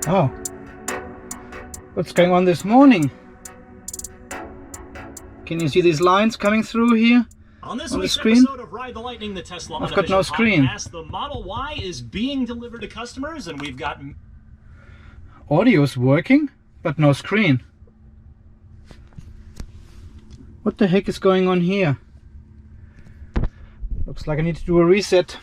Oh, what's going on this morning? Can you see these lines coming through here on this on the week's screen? episode of Ride the Lightning, the Tesla I've got no screen. podcast, the Model Y is being delivered to customers, and we've got Audio's working, but no screen. What the heck is going on here? Looks like I need to do a reset.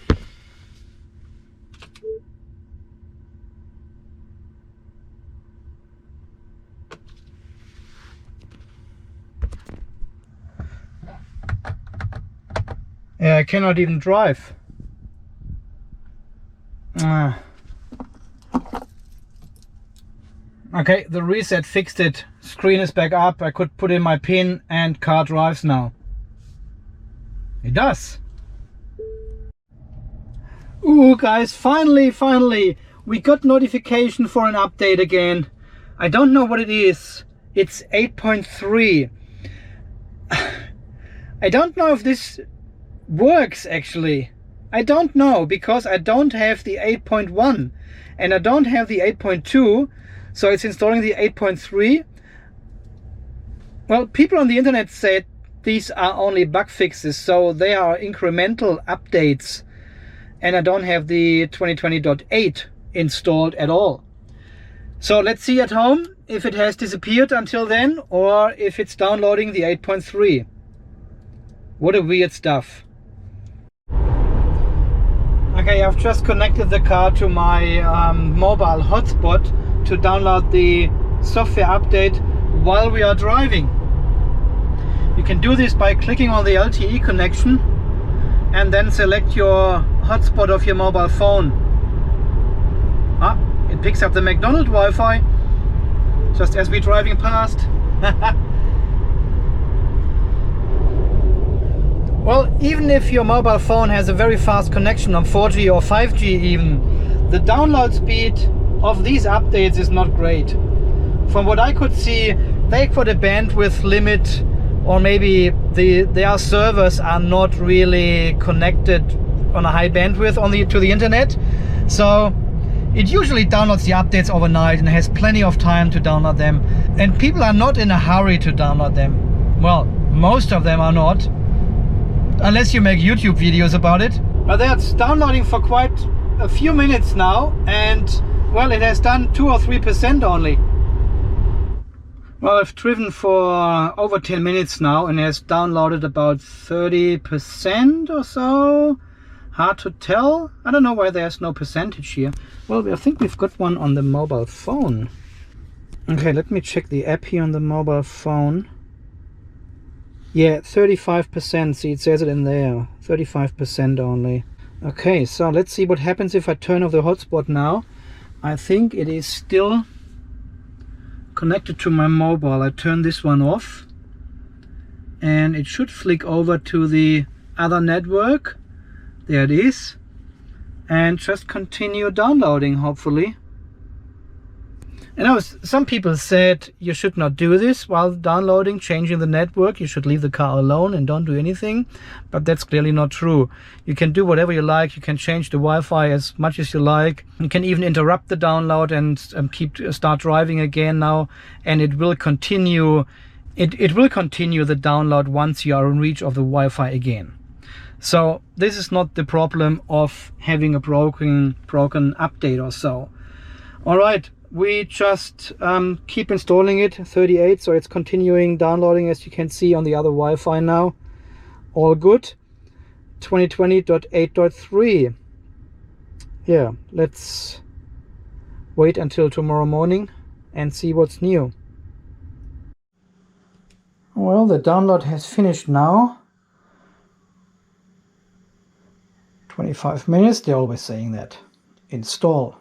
Yeah, I cannot even drive. Okay, the reset fixed it. Screen is back up. I could put in my PIN and car drives now. It does. Ooh, guys, finally, we got notification for an update again. I don't know what it is. It's 8.3. I don't know if this works actually. I don't know, because I don't have the 8.1 and I don't have the 8.2, so it's installing the 8.3. Well, people on the internet said these are only bug fixes, so they are incremental updates, and I don't have the 2020.8 installed at all. So let's see at home if it has disappeared until then, or if it's downloading the 8.3. What a weird stuff. Okay, I've just connected the car to my mobile hotspot to download the software update while we are driving. You can do this by clicking on the LTE connection and then select your hotspot of your mobile phone. It picks up the McDonald's Wi-Fi just as we're driving past. Well, even if your mobile phone has a very fast connection on 4G or 5G even, the download speed of these updates is not great. From what I could see, they put a bandwidth limit, or maybe their servers are not really connected on a high bandwidth to the internet. So it usually downloads the updates overnight and has plenty of time to download them. And people are not in a hurry to download them. Well, most of them are not. Unless you make YouTube videos about it. But that's downloading for quite a few minutes now, and well, it has done 2 or 3% only. Well, I've driven for over 10 minutes now and has downloaded about 30% or so. Hard to tell. I don't know why there's no percentage here. Well, I think we've got one on the mobile phone. Okay, let me check the app here on the mobile phone. Yeah, 35%, see, it says it in there, 35% only. Okay, so let's see what happens if I turn off the hotspot now. I think it is still connected to my mobile. I turn this one off and it should flick over to the other network. There it is. And just continue downloading, hopefully. And some people said you should not do this while downloading, changing the network. You should leave the car alone and don't do anything. But that's clearly not true. You can do whatever you like. You can change the Wi-Fi as much as you like. You can even interrupt the download and start driving again now. And it will continue. It will continue the download once you are in reach of the Wi-Fi again. So this is not the problem of having a broken update or so. All right. We just keep installing it, 38, so it's continuing downloading, as you can see on the other Wi-Fi now. All good. 2020.8.3. Yeah, let's wait until tomorrow morning and see what's new. Well, the download has finished now. 25 minutes, they're always saying that. Install.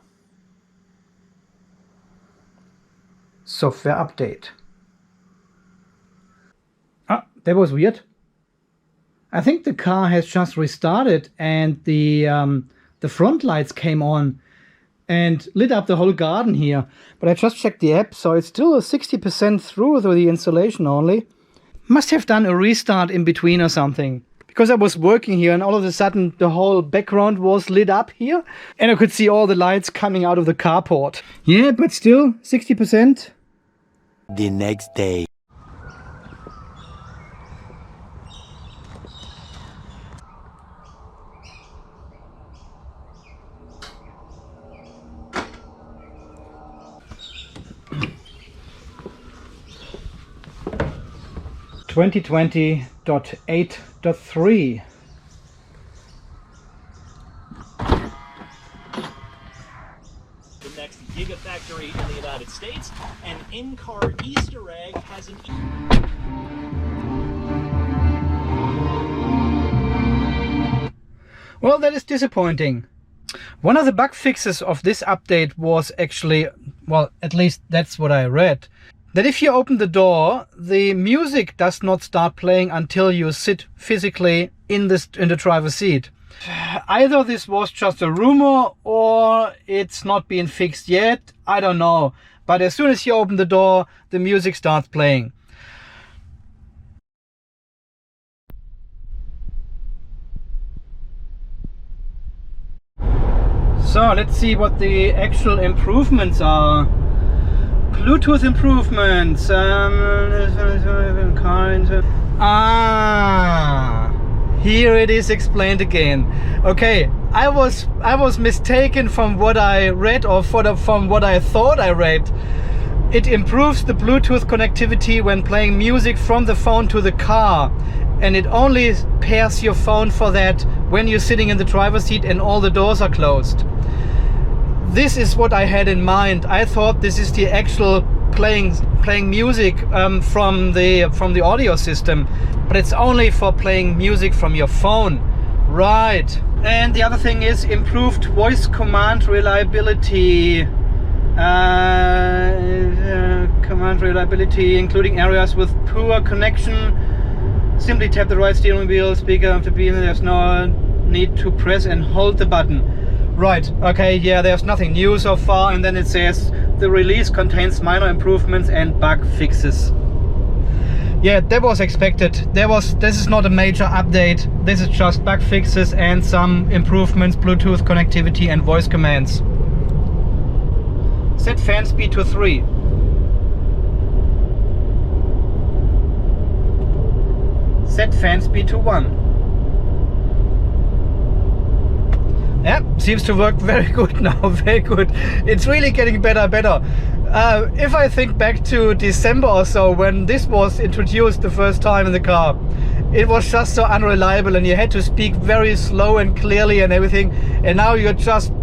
Software update. That was weird. I think the car has just restarted and the front lights came on and lit up the whole garden here. But I just checked the app, so it's still 60% through the installation only. Must have done a restart in between or something, because I was working here and all of a sudden the whole background was lit up here and I could see all the lights coming out of the carport. Yeah, but still 60%. The next day. .8.3. The next gigafactory in the United States, an in-car Easter egg has an Well, that is disappointing. One of the bug fixes of this update was actually, well, at least that's what I read, that if you open the door, the music does not start playing until you sit physically in the driver's seat. Either this was just a rumor or it's not been fixed yet, I don't know. But as soon as you open the door, the music starts playing. So let's see what the actual improvements are. Bluetooth improvements. Here it is explained again. Okay, I was mistaken from what I read or from what I thought I read. It improves the Bluetooth connectivity when playing music from the phone to the car, and it only pairs your phone for that when you're sitting in the driver's seat and all the doors are closed. This is what I had in mind. I thought this is the actual playing music from the audio system, but it's only for playing music from your phone. Right. And the other thing is improved voice command reliability. Command reliability, including areas with poor connection. Simply tap the right steering wheel speaker after being there. There's no need to press and hold the button. Right, okay, yeah, there's nothing new so far, and then it says the release contains minor improvements and bug fixes. Yeah, that was expected. This is not a major update. This is just bug fixes and some improvements, Bluetooth connectivity and voice commands. Set fan speed to 3. Set fan speed to 1. Yeah, seems to work very good now, very good. It's really getting better. If I think back to December or so, when this was introduced the first time in the car, it was just so unreliable and you had to speak very slow and clearly and everything, and now you just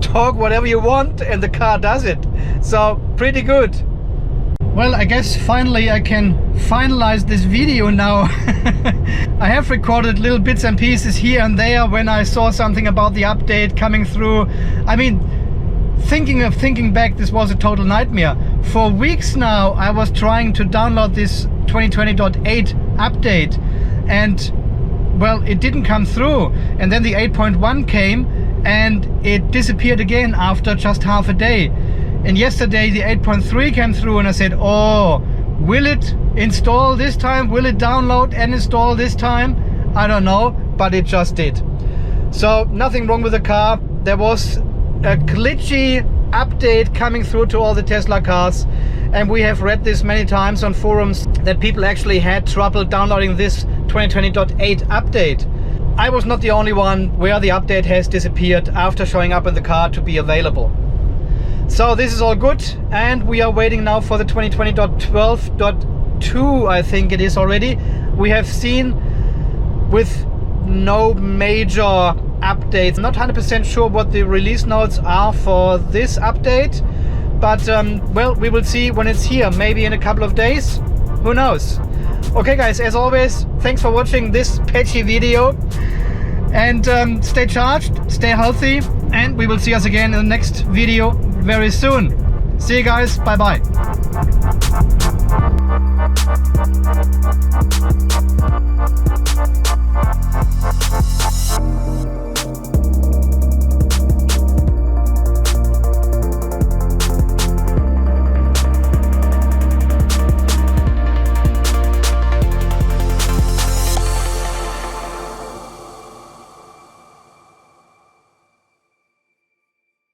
talk whatever you want and the car does it. So, pretty good. Well, I guess finally I can finalize this video now. I have recorded little bits and pieces here and there when I saw something about the update coming through. I mean, thinking back, this was a total nightmare. For weeks now I was trying to download this 2020.8 update and, well, it didn't come through. And then the 8.1 came and it disappeared again after just half a day. And yesterday the 8.3 came through and I said, oh, will it install this time? Will it download and install this time? I don't know, but it just did. So nothing wrong with the car. There was a glitchy update coming through to all the Tesla cars, and we have read this many times on forums that people actually had trouble downloading this 2020.8 update. I was not the only one where the update has disappeared after showing up in the car to be available. So this is all good, and we are waiting now for the 2020.12.2, I think it is already. We have seen with no major updates. Not 100% sure what the release notes are for this update, but well, we will see when it's here, maybe in a couple of days, who knows. Okay guys, as always, thanks for watching this patchy video, and stay charged, stay healthy, and we will see us again in the next video very soon. See you guys, bye bye.